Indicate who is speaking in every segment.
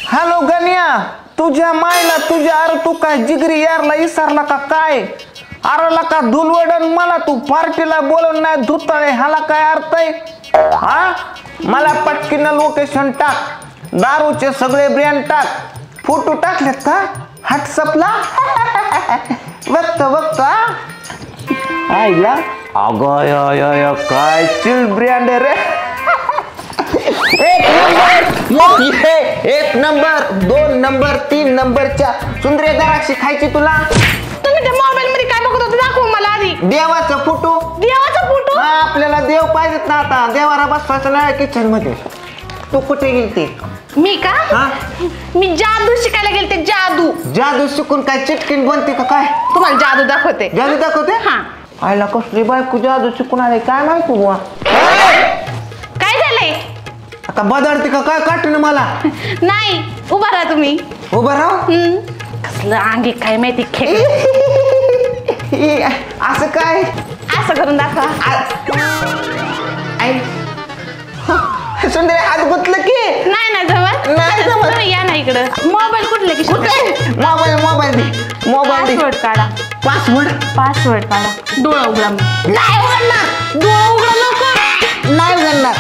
Speaker 1: Hello गण्या, तुझ्या मायला तुझ्या अरे तू काय जिगरी यारला विसरला का काय? अरे का धुलवडन मला तू पार्टीला बोलवून नाही धुताळे ह्याला काय अर्थ आहे? हा मला पटकीनं लोकेशन टाक, दारूचे सगळे ब्रँड टाक, फोटो टाकलेत का व्हॉट्सअपला? बघतो आईला अगं काय चिल ब्रँड रे. एक नंबर 2 नंबर 3 नंबरच्या सुंदर द्राक्षी खायची तुला.
Speaker 2: तुम्ही त्या मोबाईल मध्ये काय बघत होता दाखव मला आधी.
Speaker 1: देवाचा फोटो. आपल्याला देव पाहिजेत ना, आता देवाला बसवायचं नाही किचन मध्ये. तू कुठे गेलती?
Speaker 2: मी का? मी जादू शिकायला गेलते. जादू
Speaker 1: शिकून काय चिटकीन बनते का काय?
Speaker 2: तुम्हाला जादू दाखवते.
Speaker 1: हा. आईला कसली बायको जादू शिकून आले काय माहिती बुवा.
Speaker 2: काय झालंय?
Speaker 1: आता बदलते का काय काटून मला?
Speaker 2: नाही, उभा राहा तुम्ही.
Speaker 1: उभा राहा.
Speaker 2: कसलं अंगी काय माहिती खेळ.
Speaker 1: असं काय?
Speaker 2: असं करून दाखवा.
Speaker 1: सुंदर हात गुतलं की
Speaker 2: नाही जमत. या ना इकडं. मोबाईल कुठले की
Speaker 1: मोबाईल
Speaker 2: पासवर्ड काढा. पासवर्ड काढा. डोळा उघडा.
Speaker 1: नाही उघडणार.
Speaker 2: डोळा उघडा लवकर.
Speaker 1: नाही उघडणार.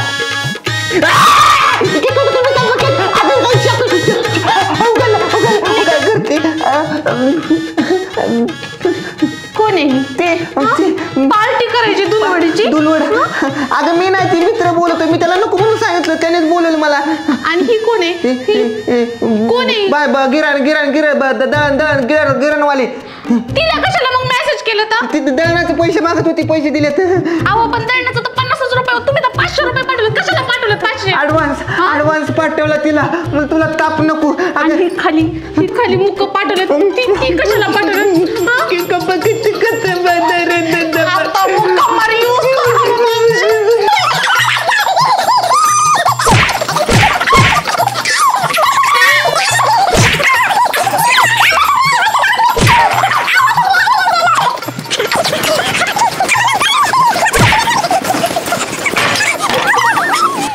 Speaker 2: कोण आहे ते? पार्टी करायची दुलवडीची.
Speaker 1: अगं मी नाही, ती मित्र बोलतोय. मी त्याला नको म्हणून सांगितलं, त्यानेच बोलवलं मला.
Speaker 2: आणि ही कोण आहे? कोण आहे?
Speaker 1: बाय गिरणवाली.
Speaker 2: तिला कशाला मग मेसेज केलं तर?
Speaker 1: ती दळणाचे पैसे मागत होती, पैसे दिलेत.
Speaker 2: अहो पण दळणाचं तर 50 रुपये. तुम्ही तर 500 रुपये पाठवले. कशाला पाठवलं 500?
Speaker 1: ऍडव्हान्स पाठवला तिला. मग तुला ताप नको.
Speaker 2: आणि खाली मुक पाठवले. ती कशाला पाठवलं? आता मुक्का मारी यूज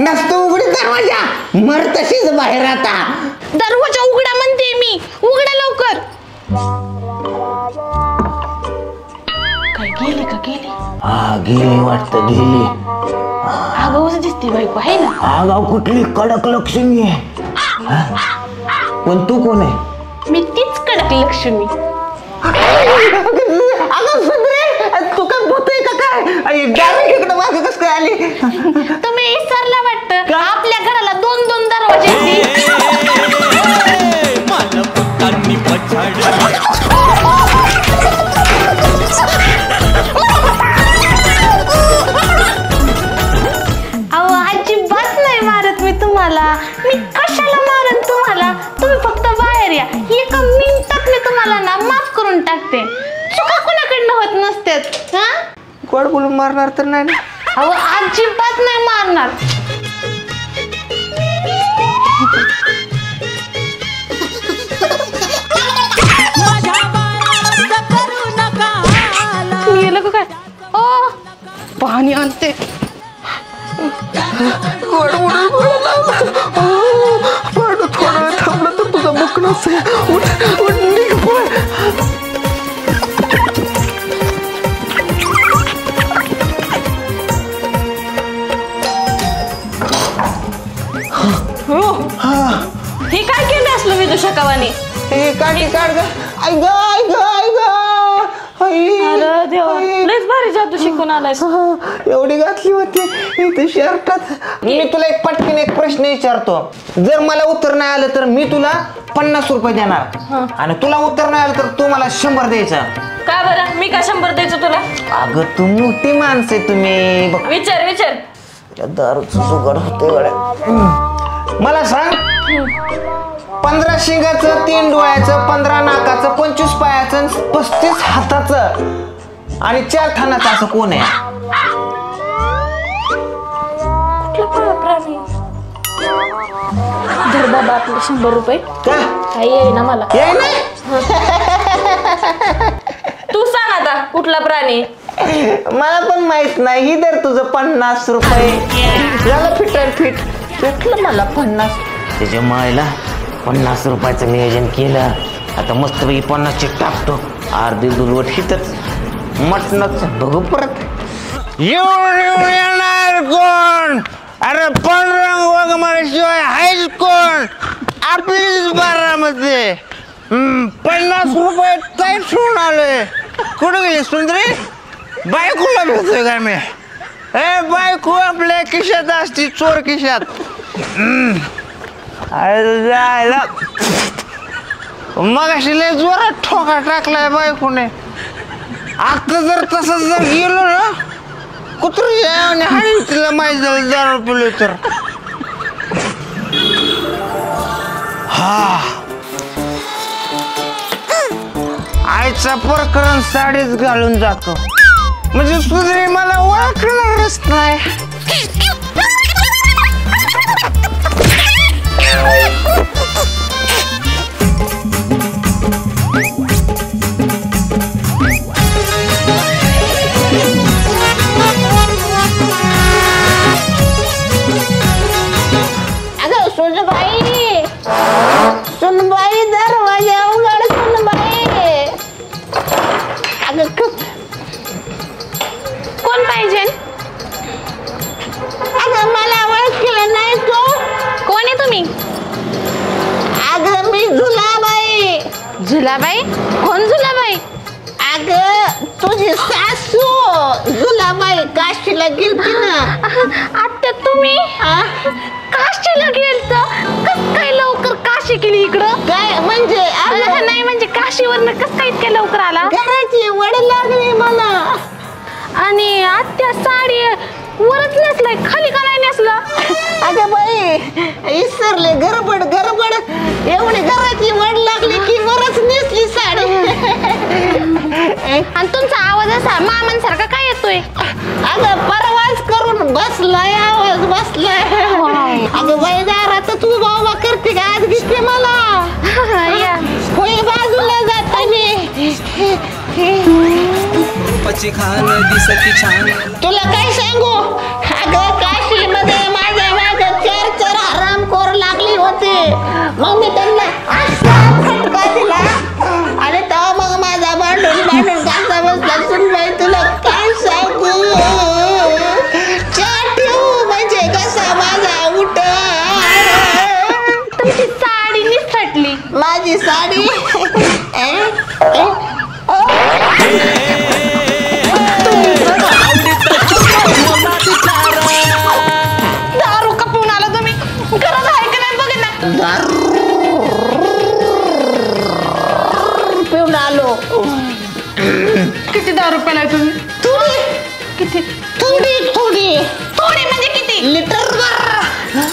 Speaker 1: नसतो उघडी दरवाजा, मर तशीच बाहेर. आता
Speaker 2: दरवाजा उघडा म्हणते मी. उघडा लवकर. काय गेली का?
Speaker 1: गेली वाटतं. गेली.
Speaker 2: आगाऊच दिसते बायको आहे ना.
Speaker 1: आगाऊ कुठली? कडक लक्ष्मी आहे. पण तू कोण आहे?
Speaker 2: मी तीच कडक लक्ष्मी.
Speaker 1: तू काय बोलतोय का काय? इकडे मागे कस काय आली?
Speaker 2: तुम्ही विसरला वाटतं. आपल्या घराला 2 दरवाजे आहेत. अहो अजिबात नाही मारत मी तुम्हाला. मी कशाला मारन तुम्हाला? तुम्ही फक्त बाहेर या. 1 मिनिटात मी तुम्हाला ना माफ करून टाकते. चुका कुणाकडनं होत नसतात.
Speaker 1: गोड बोलून मारणार तर नाही ना?
Speaker 2: अहो अजिबात नाही मारणार. गेलं का काय? ओ पाणी आणते.
Speaker 1: गोड बोलून थोडा वेळ थांबलं तर तुझा बुक नसेल. निघ पळ.
Speaker 2: हे काय केलं असलं मी तुझ्याकावाने?
Speaker 1: हे काढ ग.
Speaker 2: अरे देवा, लयच भारी जादू शिकून आलायस.
Speaker 1: एवढी घातली होती इथे शर्टात. मी तुला पटकन एक प्रश्न विचारतो. जर मला उत्तर नाही आलं तर मी तुला 50 रुपये देणार, आणि तुला उत्तर नाही आलं तर तू मला 100 द्यायचा.
Speaker 2: का बरं? मी का 100 द्यायचं तुला?
Speaker 1: अगं तू मोठी माणसं आहे तुम्ही.
Speaker 2: विचार.
Speaker 1: दारूचं जुगाड होते गड्या. मला सांग, 15 शिंगाचं, 3 डोळ्याचं, 15 नाकाचं, 25 पायाचं, 35 हाताचं आणि 4 थानाचं असं कोण आहे?
Speaker 2: कुठला प्राणी? धर बाबा आपले 100 रुपये. काही आहे ना मला. तू सांग आता कुठला प्राणी?
Speaker 1: मला पण माहित नाही. ही दर तुझं 50 रुपये. झालं फिट भेटलं मला 50. त्याच्या मायला 50 रुपयाचं नियोजन केलं. आता मस्तपैकी 50ची टाकतो. अर्धी दुलवट हितच मटणच बघू परत. येऊन येणार कोण? अरे पांडुरंग वाघमारेशिवाय आहेच कोण? आपलीच बारामध्ये 50 रुपये ताईट सोडून आले. कुठं गेली सुंदरी? बायकोला भेटतोय का मी? ए बायको आपल्या खिशात असती, चोर खिशात. जायला मग अशी लय जोरात ठोका टाकलाय बायकोने. आता जर तसं जर गेलो ना कुत्री आणि हाणी तिला माहीत झालं दारू पिलो तर. हा आईचा प्रकरण साडीच घालून जातो म्हणजे सुंदरी मला ओळखणारच नाही.
Speaker 2: सुनबाई दरवाजा उघड. सुनबाई अगं कोण पाहिजे? अगं मला ओळखलं नाही तू? कोण आहे तुम्ही? अगं मी झुलाबाई. झुलाबाई? कोण झुलाबाई? अगं तुझी सासू झुलाबाई काशीला गेलती ना. आत्या तुम्ही काशीला गेलत? कस काय लवकर काशी केली इकडं? काय म्हणजे? नाही म्हणजे काशीवरनं कस काय इतक्या लवकर आला? घराची वड लागली मला. आणि आत्या साडी वरच नेसलाय, खाली का नाही नेसला? अगं बाई विसरले, गडबड गडबड. एवढी घराची वड लागली की वरच नेसली साडी. आणि तुमचा आवाज असा मामांसारखा काय येतोय? अगं परवाच करून बसलाय, आवाज बसलाय. अगं बाई दारात तू बाबा करते का? आज दिसते मला. होय बाजूला जाता मी. तुला काय सांगू? अगं काशीमध्ये माझ्या मागे 4 हरामखोर लागली होती. मग मी त्यांना असा फटका दिला आणि तेव्हा मग माझा भांडून कसा बसला. सुनबाई तुला काय सांगू? ठेवू म्हणजे कसा माझा उठ. तुमची साडी निसटली. माझी साडी दारू का पिऊन आला तुम्ही? गरज आहे का नाही बघ ना. दारू पिऊन आलो. किती दारू प्यालाय तुम्ही? थोडी. किती? थोडी थोडी. थोडी म्हणजे किती? लिटर.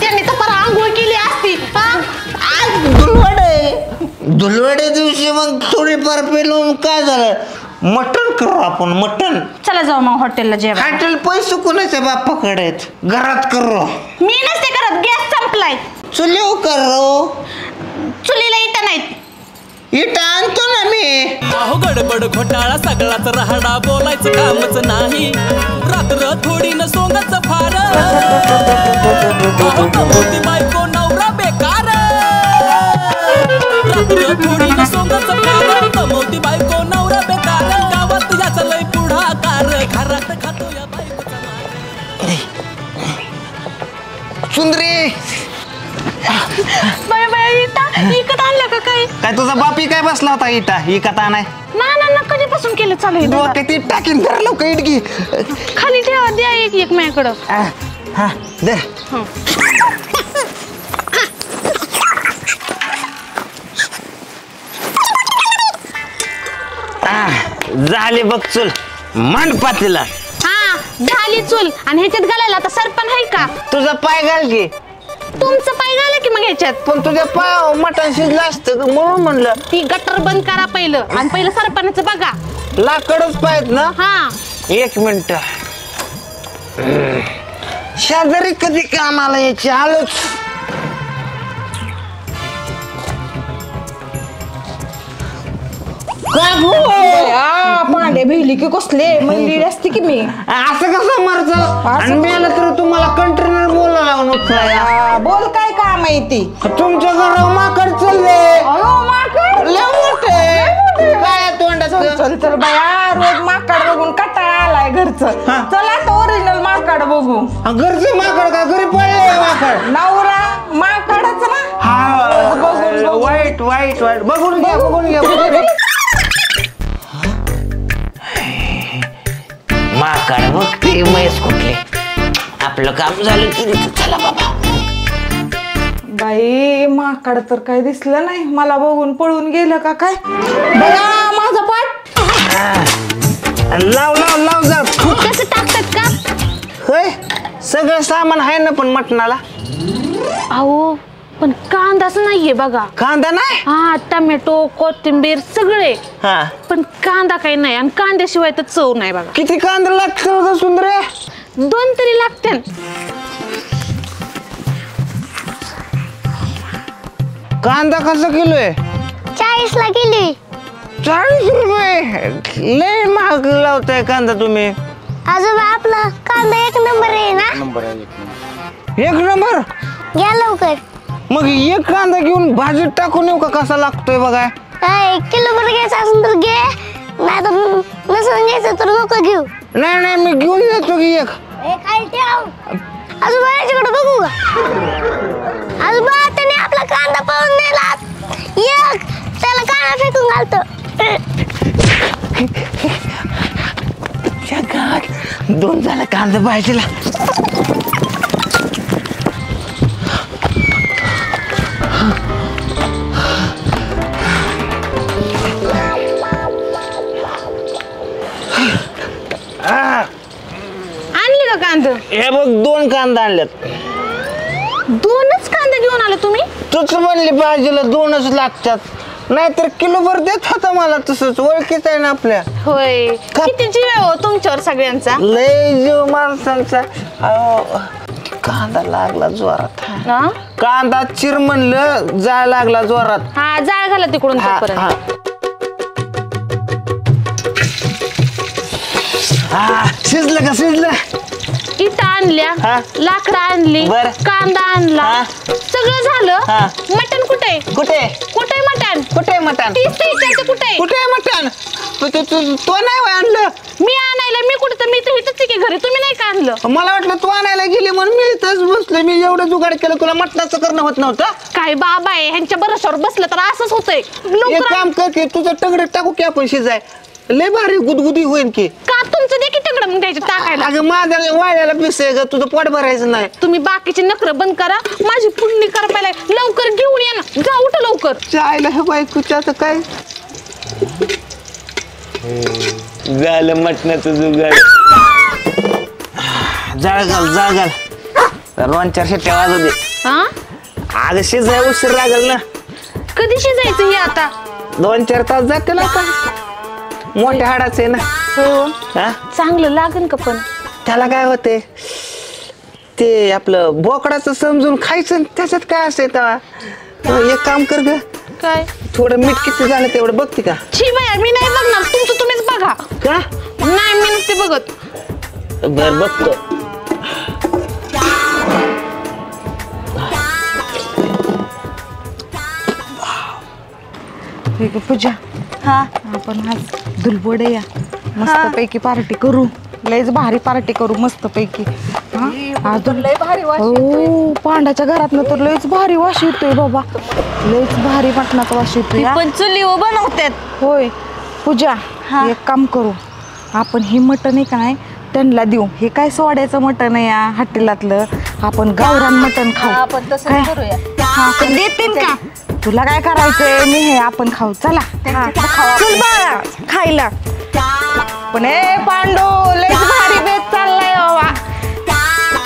Speaker 2: त्यांनी तर पर आंघोळ केली असती. आज दुलवड आहे. दुलवडे दिवशी मग थोडीफार पेलो काय झालं? मटण करू आपण, मटण. चला जाऊ मग हॉटेलला जेवण. हॉटेल पैसे कोणाच्या बापाकडे आहेत? घरात करू. मी नसते करत, गॅस संपलाय. चुलीव करू. चुलीला इटा नाहीत. इटा आणतो ना मी.
Speaker 3: अहो गडबड घोटाळा सगळाच राहडा, बोलायचं कामच नाही. रात्र थोडी न सोंगच फार. अहो कमवती बायको नवरा बेकार. रात्र थोडी न सोंगच फार. कमवती बायको नवरा बेकार. गावात याचा लय पुढाकार. घरात खातो या बायकोचा मार.
Speaker 1: सुंदरी
Speaker 2: बाय बाय इटा इकत आणलं का काय?
Speaker 1: काय तुझा बापी काय बसला होता इटा इकत आणाय?
Speaker 2: ना कधीपासून केलं चालू आहे?
Speaker 1: डोक्यात ती टाकीन धर लवकर इटकी.
Speaker 2: खाली ठेवा, द्या एक माझ्याकडं.
Speaker 1: हा दे. झाली बघ चूल मंडपातीला.
Speaker 2: हा झाली चूल. आणि ह्याच्यात घालायला आता सरपण आहे का?
Speaker 1: तुझा पाय घाल की.
Speaker 2: तुमचं पाय घाला की मग ह्याच्यात.
Speaker 1: पण तुझ्या पाय मटण शिजलं असतं म्हणून म्हणलं.
Speaker 2: ती गटर बंद करा पहिलं आणि पहिलं सरपणाचं बघा.
Speaker 1: लाकडच पाहिजे ना.
Speaker 2: हा
Speaker 1: 1 मिनिट. शेजारी कधी कामाला यायची आलोच.
Speaker 4: भांडे भिली की कसले म्हणली असते की मी.
Speaker 1: असं कसं मरत आणि मेलं तर तुम्हाला कंटेनर बोलायला लावून
Speaker 4: बोल काय काम माहिती.
Speaker 1: तुमच्या घरावर माकड चालले. लय मोठे काय तोंडाचं.
Speaker 4: चल चल बाया, रोज माकड बघून कंटाळा आलाय घरचं.
Speaker 1: हा.
Speaker 4: चला आता ओरिजिनल माकड बघू.
Speaker 1: घरचं माकड का घरी पडले माकड.
Speaker 4: नवरा माकडच ना.
Speaker 1: हा
Speaker 4: बघून.
Speaker 1: वाईट वाईट वाईट बघून घ्या बघून घ्या
Speaker 5: माकड बघते म्हैस कुठले. आपलं काम झालं की चला बाबा.
Speaker 4: बाई माकड तर काय दिसलं नाही. मला बघून पळून गेलं का काय. बया माझा पाठ.
Speaker 1: लाव लाव लाव जा.
Speaker 2: कसं टाकतात का?
Speaker 1: होय सगळं सामान आहे ना पण मटणाला.
Speaker 2: अहो पण कांदाच नाहीये बघा.
Speaker 1: कांदा नाही.
Speaker 2: हा टमॅटो कोथिंबीर सगळे
Speaker 1: हा
Speaker 2: पण कांदा काही नाही आणि कांद्याशिवाय तर चव नाही बघा.
Speaker 1: किती कांदा लागतो सुंदरे.
Speaker 2: 2 तरी लागते.
Speaker 1: कांदा कसा किलो आहे.
Speaker 2: 40 ला गेली.
Speaker 1: 40 रुपये लय महाग लावताय कांदा तुम्ही.
Speaker 2: आजोबा आपला कांदा 1 नंबर आहे ना.
Speaker 1: 1 नंबर.
Speaker 2: घ्या लवकर.
Speaker 1: मग एक कांदा घेऊन भाजीत टाकून येऊ का कसा लागतोय बघा.
Speaker 2: किलोभर घ्यायचं असेल तर घे, नाही तर नसून घ्यायचं तर नको घेऊ.
Speaker 1: नाही नाही मी घेऊन येतो की एक.
Speaker 2: आजोबा याच्याकडे बघू का. आजोबा त्याने आपला कांदा पळून नेला. एक त्याला कांदा फेकून घालतो.
Speaker 1: जगात 2 झाला कांदा भाजीला.
Speaker 2: आणली का कांदा.
Speaker 1: हे बघ 2 कांदा आणल्यात.
Speaker 2: 2च कांदा घेऊन आले तुम्ही.
Speaker 1: तूच म्हणली भाजीला 2च लागतात. नाहीतर किलोभर देत होता मला तसंच. ओळखीच आहे ना आपल्या.
Speaker 2: होय किती जीव आहे हो तुमच्यावर सगळ्यांचा.
Speaker 1: लय जीव माणसांचा. अहो, कांदा लागला जोरात.
Speaker 2: हा?
Speaker 1: कांदा चिर म्हणलं जाळ लागला जोरात.
Speaker 2: हा जाळ घाला तिकडून
Speaker 1: हा,
Speaker 2: तोपर्यंत.
Speaker 1: हा. हा शिजलं का शिजलं.
Speaker 2: इटा आणल्या
Speaker 1: हा.
Speaker 2: लाकडं आणली
Speaker 1: बर.
Speaker 2: कांदा आणला
Speaker 1: हा.
Speaker 2: सगळं झालं.
Speaker 1: हा.
Speaker 2: मटण कुठे
Speaker 1: कुठे
Speaker 2: कुठे मटण.
Speaker 1: कुठे मटण.
Speaker 2: तीच ते विचारते कुठे.
Speaker 1: कुठे मटण. तो नाही होय आणलं.
Speaker 2: मी आणायला मी कुठे तर मी तर इथंच आहे की घरी. तुम्ही नाही का आणलं.
Speaker 1: मला वाटलं तू आणायला गेली म्हणून मी इथंच बसलोय. मी एवढं जुगाड केलं तुला मटणाचं करणं होत नव्हतं.
Speaker 2: काय बाबा आहे ह्यांच्या भरोश्यावर बसलं तर असंच होतंय.
Speaker 1: एक
Speaker 2: लवकर
Speaker 1: काम कर की तुझं टगडे टाकू की आपण शिजाय. लय भारी गुदगुदी होईल की.
Speaker 2: का तुमचं देखील तिकडं मग द्यायचं टाकायला.
Speaker 1: अगं माझ्या वाळ्याला पिस आहे ग. तुझं पोट भरायचं नाही.
Speaker 2: तुम्ही बाकीचे नखर बंद करा. माझी पुण्य करायला लवकर घेऊन या ना. जा उठ लवकर.
Speaker 1: चायला हे बायकोच्या आता काय झालं मटणाचं जुगाड. जाळ घाल जाळ घाल. 2-4 शिट्ट्या वाजू दे.
Speaker 2: हा
Speaker 1: अगं शिजाय उशीर लागल ना.
Speaker 2: कधी शिजायचं हे आता.
Speaker 1: 2-4 तास जातील आता. मोठ्या हाडाच आहे ना.
Speaker 2: हो
Speaker 1: हा
Speaker 2: चांगलं लागन का पण.
Speaker 1: त्याला काय होते ते आपलं बोकडाचं समजून खायचं आणि त्याच्यात काय असते तेव्हा. एक काम कर ग.
Speaker 2: काय
Speaker 1: थोडं मीठ किती झालं तेवढं बघते का.
Speaker 2: छी बाया मी नाही बघणार. तुमचं तुम्हीच बघा.
Speaker 1: का
Speaker 2: नाही मी नसते बघत.
Speaker 1: बर बघतो.
Speaker 4: ठीक आहे पूजा. हा आपण आज दुलबोडे या मस्त पैकी पार्टी करू. लयच भारी पार्टी करू मस्त पैकी. लय भारी वास. हो पांडाच्या घरातनं तर लयच भारी वास येतोय बाबा. लयच भारी मटणाचा वास येतोय.
Speaker 2: पण चुलीवर बनवतात.
Speaker 4: होय पूजा एक काम करू. आपण हे मटण आहे का नाही त्यांना देऊ. हे काय सोड्याचं मटण आहे या हॉटेलातलं. आपण गावरान मटण खाऊ. आपण तसं करूया. हा पण देतील का. तुला काय करायचंय मी हे आपण खाऊ. चला चल बाळा खायला. पण ए पांडू लयच भारी बेत चाललाय बाबा.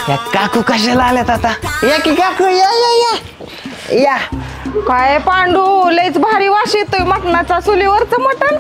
Speaker 1: या काकू कशाला आल्यात आता. या की काकू या या या या.
Speaker 4: काय पांडू लयच भारी वास येतोय मटणाचा. चुलीवरचं मटण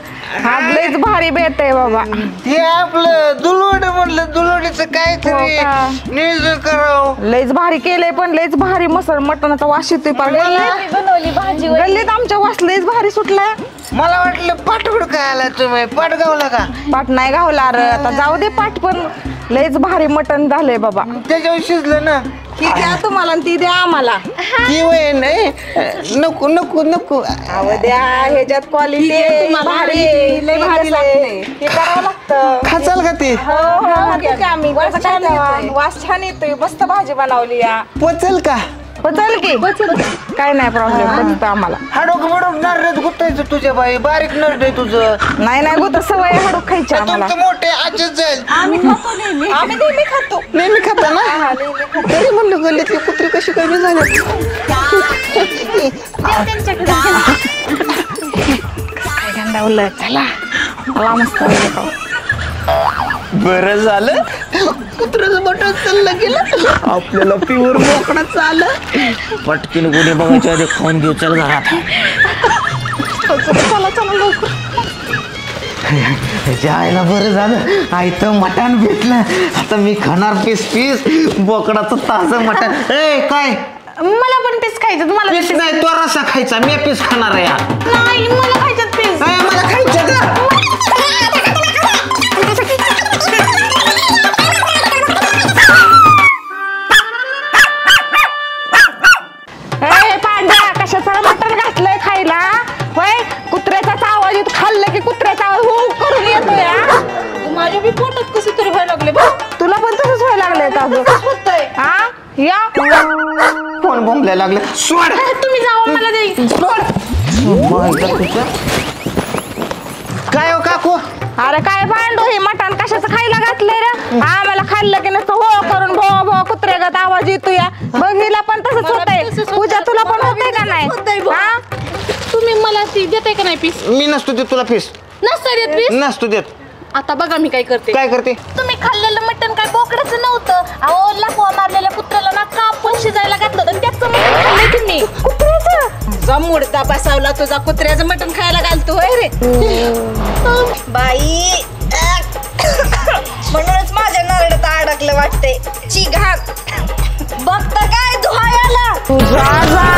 Speaker 4: आज लयच भारी बेत आहे बाबा.
Speaker 1: हे आपलं दुलवड म्हणलं दुलवडीचं काहीतरी
Speaker 4: हो का?
Speaker 1: नियोजन करावं.
Speaker 4: लयच भारी केलंय पण लयच भारी मसाला मटणाचा वास येतोय.
Speaker 2: बनवली भाजी.
Speaker 4: गल्लीत आमच्या वास लयच भारी सुटलाय.
Speaker 1: मला वाटलं पाठवड काय आला तुम्ही. पाठ गावला का.
Speaker 4: पाठ नाही गावला रे. आता जाऊ दे पाठ पण लयच भारी मटण झालंय बाबा.
Speaker 1: त्याच्यावर शिजलं ना.
Speaker 4: ही द्या तुम्हाला आणि ती द्या आम्हाला.
Speaker 1: ती वय नाही नको नको नको.
Speaker 4: अहो द्या, ह्याच्यात क्वालिटी भारी आहे, लय भारी लागते. हे करावं लागतं.
Speaker 1: खाचाल का ते?
Speaker 4: हो खाते की आम्ही. वास छान येतोय, मस्त भाजी बनवली या.
Speaker 1: पचल का?
Speaker 4: पचल की काय नाही प्रॉब्लेम, पचतं आम्हाला.
Speaker 1: हाडोक मडोक नरड्यात गुतायचं तुझ्या बाई, बारीक नरड आहे तुझं.
Speaker 4: नाही नाही गुत सवय हाडूक खायची आम्हाला.
Speaker 1: तुमचं मोठे आजच जाईल.
Speaker 4: आम्ही खातो नेहमी. आम्ही नेहमी खातो.
Speaker 1: नेहमी खाता ना? तरी म्हणलं गल्लीतली कुत्री कशी कमी झाली.
Speaker 4: काय गंडावलं. चला मला मस्त वाटलं.
Speaker 1: बरं झालं कुत्र्याचं बटन चाललं गेलं, आपल्याला प्युअर मोकळा चाललं. पटकीन गुन्हे बघायच्या आधी खाऊन घेऊ. चल घरात.
Speaker 4: चला चला लवकर.
Speaker 1: जायला बरं झालं, आयतं मटण भेटलं. आता मी खाणार पीस पीस बोकडाचं ताजं मटण. ए काय
Speaker 2: मला पण पीस खायचं. तुम्हाला
Speaker 1: पीस नाही, तो रसा खायचा. मी पीस खाणार आहे.
Speaker 2: नाही, मला खायचं पीस.
Speaker 1: मला खायचं का?
Speaker 4: कशाचा मटण घातलंय खायला? होय, कुत्र्याचा आवाज येतो. खाल्लं की कुत्र्याचा आवाज हो करून येतो या. माझ्या बी पोटात कसं तरी व्हायला लागले. तुला पण तसंच व्हायला लागलंय का? होतंय. हा या
Speaker 1: कोण बोंबलायला लागलं? सोड.
Speaker 2: तुम्ही जाऊन मला देईल.
Speaker 1: काय हो काकू?
Speaker 4: अरे काय भांडू, हे मटण कशाचं खायला घातलंय रे? आम्हाला खाल्लं की नसतं हो करून भो भो कुत्र्यागत आवाज येतो या. बघ हिला पण तसंच होतंय. पूजा तुला पण होतंय का नाही? हा
Speaker 2: तुम्ही मला ती देताय का नाही पीस?
Speaker 1: मी नसतो देत तुला पीस.
Speaker 2: नसतं देत पीस?
Speaker 1: नसतो देत.
Speaker 2: आता बघा मी काय करते.
Speaker 1: काय करते?
Speaker 2: तुम्ही खाल्लेलं मटण काय बोकडाचं नव्हतं. अहो लपवा मारलेल्या कुत्र्याला ना कापून शिजायला घातलं होतं, त्याचं मटण खाल्लंय तुम्ही.
Speaker 4: कुत्र्याचं मुडता बसावला तुझा. कुत्र्याचं मटण खायला घालतो होय रे बाई. म्हणूनच माझ्या नरड्यात अडकलं वाटतंय. ची घाण बघता काय धुवायला. तुझा